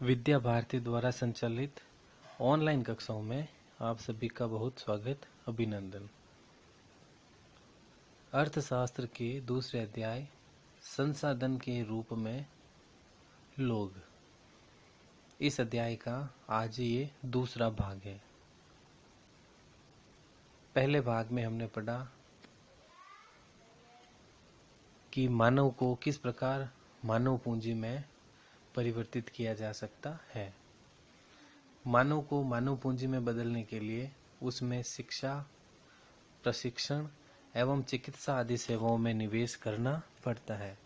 विद्या भारती द्वारा संचालित ऑनलाइन कक्षाओं में आप सभी का बहुत स्वागत, अभिनंदन। अर्थशास्त्र के दूसरे अध्याय संसाधन के रूप में लोग, इस अध्याय का आज ये दूसरा भाग है। पहले भाग में हमने पढ़ा कि मानव को किस प्रकार मानव पूंजी में परिवर्तित किया जा सकता है। मानव को मानव पूंजी में बदलने के लिए उसमें शिक्षा, प्रशिक्षण एवं चिकित्सा आदि सेवाओं में निवेश करना पड़ता है,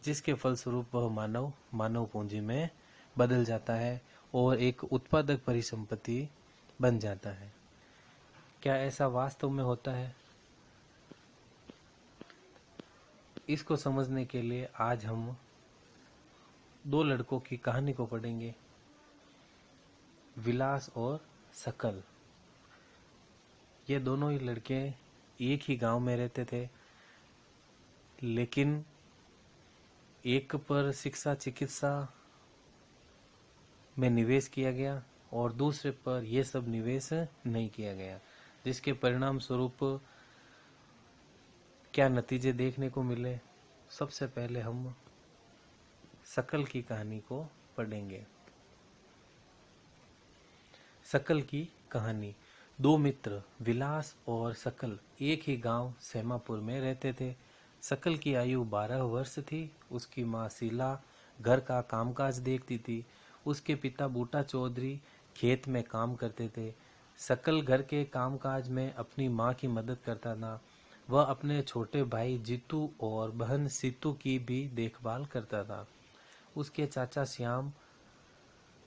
जिसके फलस्वरूप वह मानव मानव पूंजी में बदल जाता है और एक उत्पादक परिसंपत्ति बन जाता है। क्या ऐसा वास्तव में होता है? इसको समझने के लिए आज हम दो लड़कों की कहानी को पढ़ेंगे, विलास और सकल। ये दोनों ही लड़के एक ही गांव में रहते थे, लेकिन एक पर शिक्षा चिकित्सा में निवेश किया गया और दूसरे पर यह सब निवेश नहीं किया गया, जिसके परिणाम स्वरूप क्या नतीजे देखने को मिले। सबसे पहले हम सकल की कहानी को पढ़ेंगे। सकल की कहानी। दो मित्र विलास और सकल एक ही गांव सेमापुर में रहते थे। सकल की आयु 12 वर्ष थी। उसकी माँ शीला घर का कामकाज देखती थी। उसके पिता बूटा चौधरी खेत में काम करते थे। सकल घर के कामकाज में अपनी माँ की मदद करता था। वह अपने छोटे भाई जीतू और बहन सीतू की भी देखभाल करता था। उसके चाचा श्याम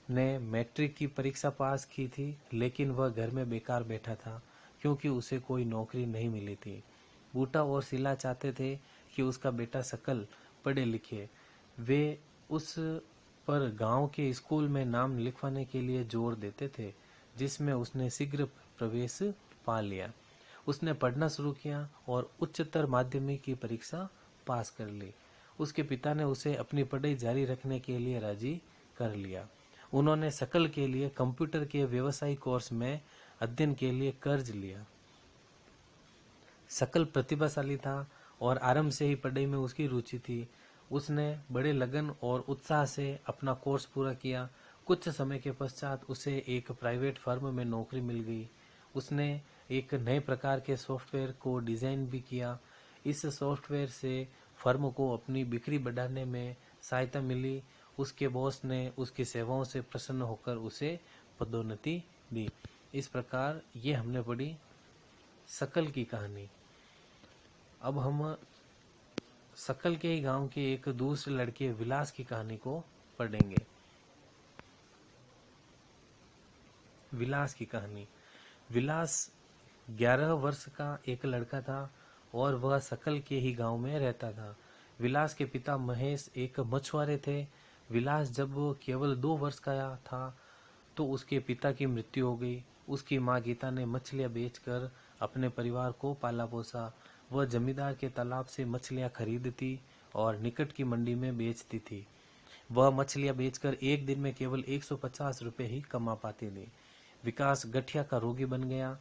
ने मैट्रिक की परीक्षा पास की थी, लेकिन वह घर में बेकार बैठा था क्योंकि उसे कोई नौकरी नहीं मिली थी। बूटा और शीला चाहते थे कि उसका बेटा सकल पढ़े लिखे। वे उस पर गांव के स्कूल में नाम लिखवाने के लिए जोर देते थे, जिसमें उसने शीघ्र प्रवेश पा लिया। उसने पढ़ना शुरू किया और उच्चतर माध्यमिक की परीक्षा पास कर ली। उसके पिता ने उसे अपनी पढ़ाई जारी रखने के लिए राजी कर लिया। उन्होंने सकल के लिए कंप्यूटर के व्यवसायिक कोर्स में अध्ययन के लिए कर्ज लिया। सकल प्रतिभाशाली था और आरंभ से ही पढ़ाई में उसकी रुचि थी। उसने बड़े लगन और उत्साह से अपना कोर्स पूरा किया। कुछ समय के पश्चात उसे एक प्राइवेट फर्म में नौकरी मिल गई। उसने एक नए प्रकार के सॉफ्टवेयर को डिजाइन भी किया। इस सॉफ्टवेयर से फर्म को अपनी बिक्री बढ़ाने में सहायता मिली। उसके बॉस ने उसकी सेवाओं से प्रसन्न होकर उसे पदोन्नति दी। इस प्रकार ये हमने पढ़ी सकल की कहानी। अब हम सकल के गांव के एक दूसरे लड़के विलास की कहानी को पढ़ेंगे। विलास की कहानी। विलास 11 वर्ष का एक लड़का था और वह सकल के ही गांव में रहता था। विलास के पिता महेश एक मछुआरे थे। विलास जब केवल 2 वर्ष का था तो उसके पिता की मृत्यु हो गई। उसकी माँ गीता ने मछलियाँ बेचकर अपने परिवार को पाला पोसा। वह जमींदार के तालाब से मछलियाँ खरीदती और निकट की मंडी में बेचती थी। वह मछलियाँ बेचकर एक दिन में केवल 150 रुपये ही कमा पाती थी। विकास गठिया का रोगी बन गया।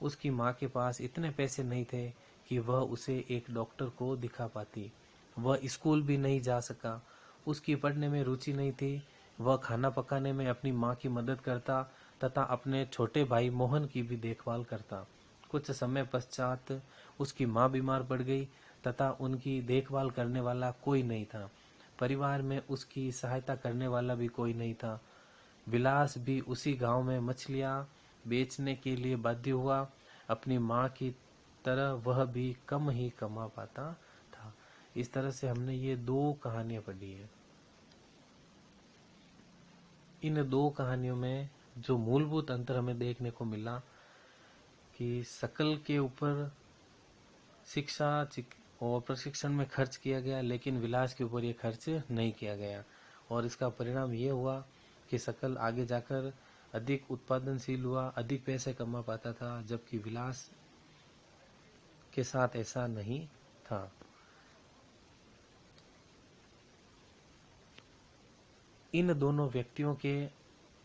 उसकी माँ के पास इतने पैसे नहीं थे कि वह उसे एक डॉक्टर को दिखा पाती। वह स्कूल भी नहीं जा सका। उसकी पढ़ने में रुचि नहीं थी। वह खाना पकाने में अपनी माँ की मदद करता तथा अपने छोटे भाई मोहन की भी देखभाल करता। कुछ समय पश्चात उसकी माँ बीमार पड़ गई तथा उनकी देखभाल करने वाला कोई नहीं था। परिवार में उसकी सहायता करने वाला भी कोई नहीं था। विलास भी उसी गांव में मछलियां बेचने के लिए बाध्य हुआ। अपनी माँ की तरह वह भी कम ही कमा पाता था। इस तरह से हमने ये 2 कहानियां पढ़ी है। इन 2 कहानियों में जो मूलभूत अंतर हमें देखने को मिला कि सकल के ऊपर शिक्षा और प्रशिक्षण में खर्च किया गया, लेकिन विलास के ऊपर ये खर्च नहीं किया गया और इसका परिणाम ये हुआ कि सकल आगे जाकर अधिक उत्पादनशील हुआ, अधिक पैसे कमा पाता था, जबकि विलास के साथ ऐसा नहीं था। इन दोनों व्यक्तियों के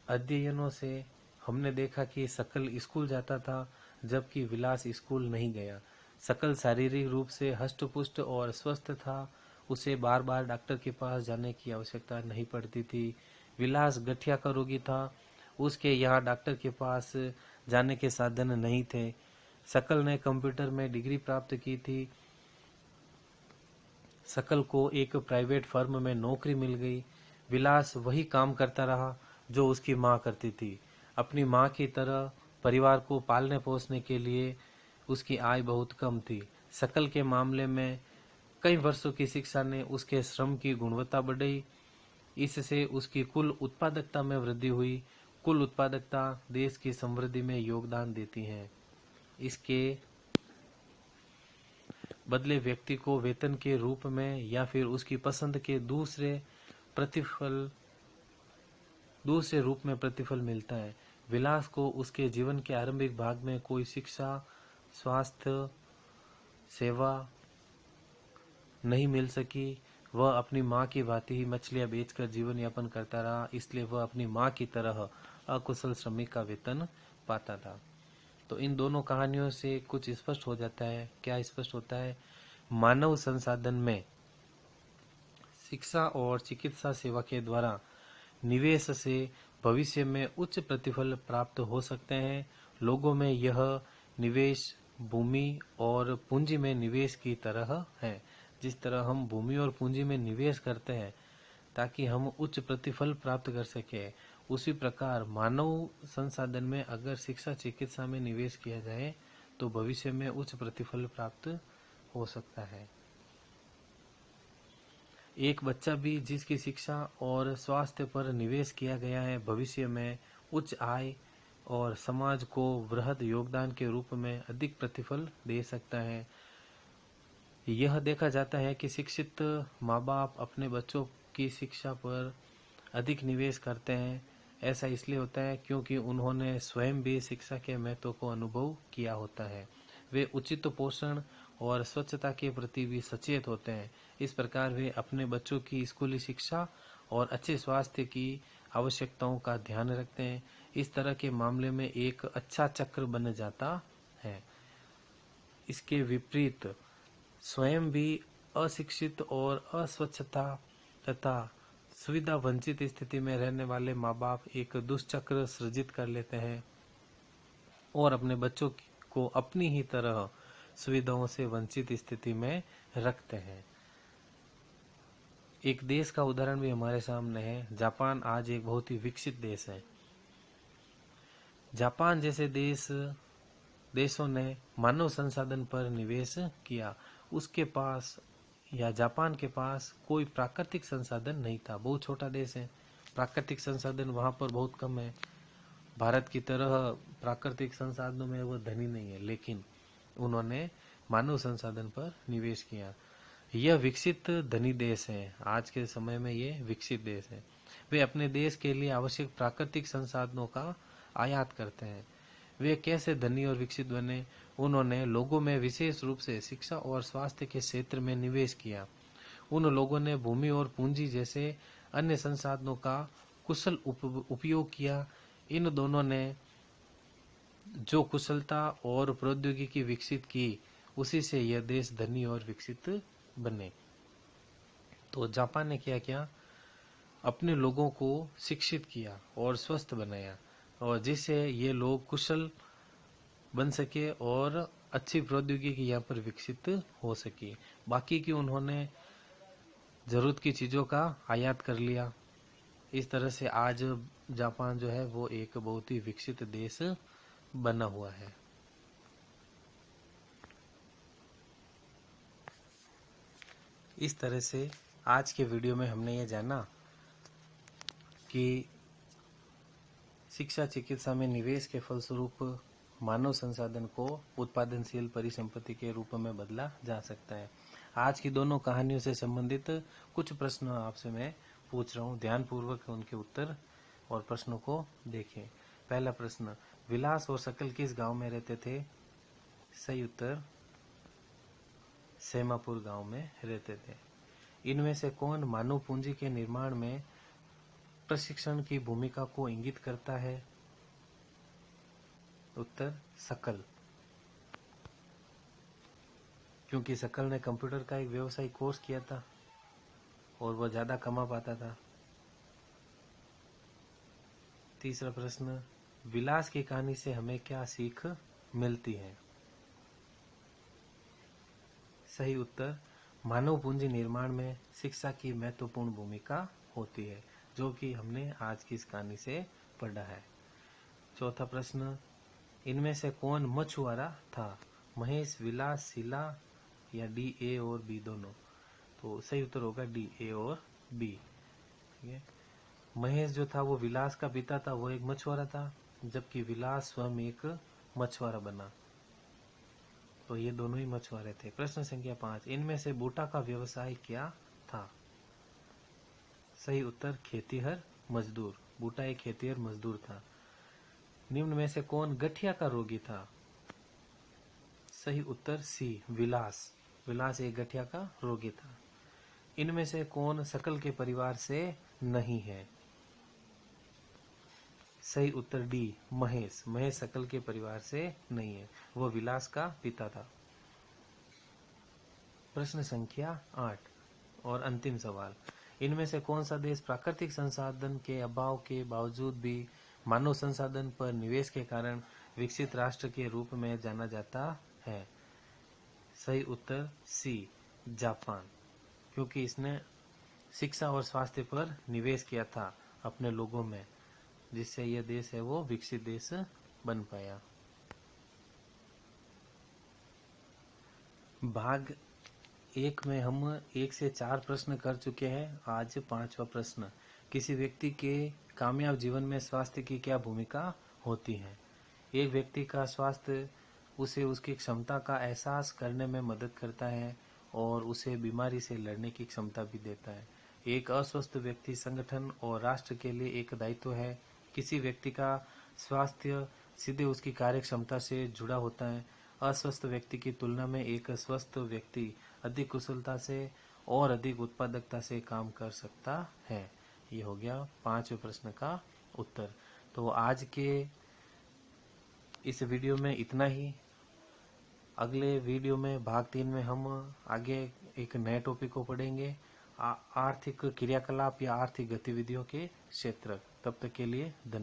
अध्ययनों से हमने देखा कि सकल स्कूल जाता था जबकि विलास स्कूल नहीं गया। सकल शारीरिक रूप से हष्ट-पुष्ट और स्वस्थ था, उसे बार बार डॉक्टर के पास जाने की आवश्यकता नहीं पड़ती थी। विलास गठिया का रोगी था, उसके यहाँ डॉक्टर के पास जाने के साधन नहीं थे। सकल ने कंप्यूटर में डिग्री प्राप्त की थी। सकल को एक प्राइवेट फर्म में नौकरी मिल गई। विलास वही काम करता रहा जो उसकी माँ करती थी। अपनी माँ की तरह परिवार को पालने पोसने के लिए उसकी आय बहुत कम थी। सकल के मामले में कई वर्षों की शिक्षा ने उसके श्रम की गुणवत्ता बढ़ाई। इससे उसकी कुल उत्पादकता में वृद्धि हुई। कुल उत्पादकता देश की समृद्धि में योगदान देती है। इसके बदले व्यक्ति को वेतन के रूप में या फिर उसकी पसंद के दूसरे रूप में प्रतिफल मिलता है। विलास को उसके जीवन के आरंभिक भाग में कोई शिक्षा, स्वास्थ्य सेवा नहीं मिल सकी। वह अपनी माँ की भांति ही मछलियाँ बेचकर जीवन यापन करता रहा, इसलिए वह अपनी माँ की तरह अकुशल श्रमिक का वेतन पाता था। तो इन दोनों कहानियों से कुछ स्पष्ट हो जाता है। क्या स्पष्ट होता है? मानव संसाधन में शिक्षा और चिकित्सा सेवा के द्वारा निवेश से भविष्य में उच्च प्रतिफल प्राप्त हो सकते हैं। लोगों में यह निवेश भूमि और पूंजी में निवेश की तरह है। जिस तरह हम भूमि और पूंजी में निवेश करते हैं ताकि हम उच्च प्रतिफल प्राप्त कर सके, उसी प्रकार मानव संसाधन में अगर शिक्षा चिकित्सा में निवेश किया जाए तो भविष्य में उच्च प्रतिफल प्राप्त हो सकता है। एक बच्चा भी जिसकी शिक्षा और स्वास्थ्य पर निवेश किया गया है, भविष्य में उच्च आय और समाज को वृहद योगदान के रूप में अधिक प्रतिफल दे सकता है। यह देखा जाता है कि शिक्षित माँ बाप अपने बच्चों की शिक्षा पर अधिक निवेश करते हैं। ऐसा इसलिए होता है क्योंकि उन्होंने स्वयं भी शिक्षा के महत्व को अनुभव किया होता है। वे उचित पोषण और स्वच्छता के प्रति भी सचेत होते हैं। इस प्रकार वे अपने बच्चों की स्कूली शिक्षा और अच्छे स्वास्थ्य की आवश्यकताओं का ध्यान रखते हैं। इस तरह के मामले में एक अच्छा चक्र बन जाता है। इसके विपरीत स्वयं भी अशिक्षित और अस्वच्छता तथा सुविधा वंचित स्थिति में रहने वाले माँ बाप एक दुष्चक्र सृजित कर लेते हैं और अपने बच्चों को अपनी ही तरह सुविधाओं से वंचित स्थिति में रखते हैं। एक देश का उदाहरण भी हमारे सामने है। जापान आज एक बहुत ही विकसित देश है। जापान जैसे देशों ने मानव संसाधन पर निवेश किया। उसके पास या जापान के पास कोई प्राकृतिक संसाधन नहीं था। बहुत छोटा देश है, प्राकृतिक संसाधन वहाँ पर बहुत कम है। भारत की तरह प्राकृतिक संसाधनों में वो धनी नहीं है, लेकिन उन्होंने मानव संसाधन पर निवेश किया। यह विकसित धनी देश है। आज के समय में ये विकसित देश है। वे अपने देश के लिए आवश्यक प्राकृतिक संसाधनों का आयात करते हैं। वे कैसे धनी और विकसित बने? उन्होंने लोगों में विशेष रूप से शिक्षा और स्वास्थ्य के क्षेत्र में निवेश किया। उन लोगों ने भूमि और पूंजी जैसे अन्य संसाधनों का कुशल उपयोग किया। इन दोनों ने जो कुशलता और प्रौद्योगिकी विकसित की, उसी से यह देश धनी और विकसित बने। तो जापान ने क्या किया? अपने लोगों को शिक्षित किया और स्वस्थ बनाया, और जिससे ये लोग कुशल बन सके और अच्छी प्रौद्योगिकी यहाँ पर विकसित हो सकी। बाकी की उन्होंने जरूरत की चीज़ों का आयात कर लिया। इस तरह से आज जापान जो है वो एक बहुत ही विकसित देश बना हुआ है। इस तरह से आज के वीडियो में हमने ये जाना कि शिक्षा चिकित्सा में निवेश के फलस्वरूप मानव संसाधन को उत्पादनशील परिसंपत्ति के रूप में बदला जा सकता है। आज की दोनों कहानियों से संबंधित कुछ प्रश्न आपसे मैं पूछ रहा हूँ। ध्यानपूर्वक उनके उत्तर और प्रश्नों को देखें। पहला प्रश्न, विलास और सकल किस गांव में रहते थे? सही उत्तर, सेमापुर गांव में रहते थे। इनमें से कौन मानव पूंजी के निर्माण में प्रशिक्षण की भूमिका को इंगित करता है? उत्तर सकल, क्योंकि सकल ने कंप्यूटर का एक व्यवसायिक कोर्स किया था और वह ज्यादा कमा पाता था। तीसरा प्रश्न, विलास की कहानी से हमें क्या सीख मिलती है? सही उत्तर, मानव पूंजी निर्माण में शिक्षा की महत्वपूर्ण भूमिका होती है, जो कि हमने आज की इस कहानी से पढ़ा है। चौथा प्रश्न, इनमें से कौन मछुआरा था? महेश, विलास, शीला या डी, ए और बी दोनों? तो सही उत्तर होगा डी, ए और बी। ठीक है, महेश जो था वो विलास का पिता था, वो एक मछुआरा था, जबकि विलास स्वयं एक मछुआरा बना। तो ये दोनों ही मछुआरे थे। प्रश्न संख्या 5, इनमें से बूटा का व्यवसाय क्या था? सही उत्तर खेतीहर मजदूर। बूटा एक खेतीहर मजदूर था। निम्न में से कौन गठिया का रोगी था? सही उत्तर सी, विलास। विलास एक गठिया का रोगी था। इनमें से कौन सकल के परिवार से नहीं है? सही उत्तर डी, महेश। महेश सकल के परिवार से नहीं है, वो विलास का पिता था। प्रश्न संख्या 8 और अंतिम सवाल, इनमें से कौन सा देश प्राकृतिक संसाधन के अभाव के बावजूद भी मानव संसाधन पर निवेश के कारण विकसित राष्ट्र के रूप में जाना जाता है? सही उत्तर सी, जापान, क्योंकि इसने शिक्षा और स्वास्थ्य पर निवेश किया था अपने लोगों में, जिससे यह देश है वो विकसित देश बन पाया। भाग 1 में हम 1 से 4 प्रश्न कर चुके हैं। आज 5वां प्रश्न, किसी व्यक्ति के कामयाब जीवन में स्वास्थ्य की क्या भूमिका होती है? एक व्यक्ति का स्वास्थ्य उसे उसकी क्षमता का एहसास करने में मदद करता है और उसे बीमारी से लड़ने की क्षमता भी देता है। एक अस्वस्थ व्यक्ति संगठन और राष्ट्र के लिए एक दायित्व है। किसी व्यक्ति का स्वास्थ्य सीधे उसकी कार्य क्षमता से जुड़ा होता है। अस्वस्थ व्यक्ति की तुलना में एक स्वस्थ व्यक्ति अधिक कुशलता से और अधिक उत्पादकता से काम कर सकता है। ये हो गया 5वें प्रश्न का उत्तर। तो आज के इस वीडियो में इतना ही। अगले वीडियो में भाग 3 में हम आगे एक नए टॉपिक को पढ़ेंगे, आर्थिक क्रियाकलाप या आर्थिक गतिविधियों के क्षेत्र। तब तक के लिए धन्यवाद।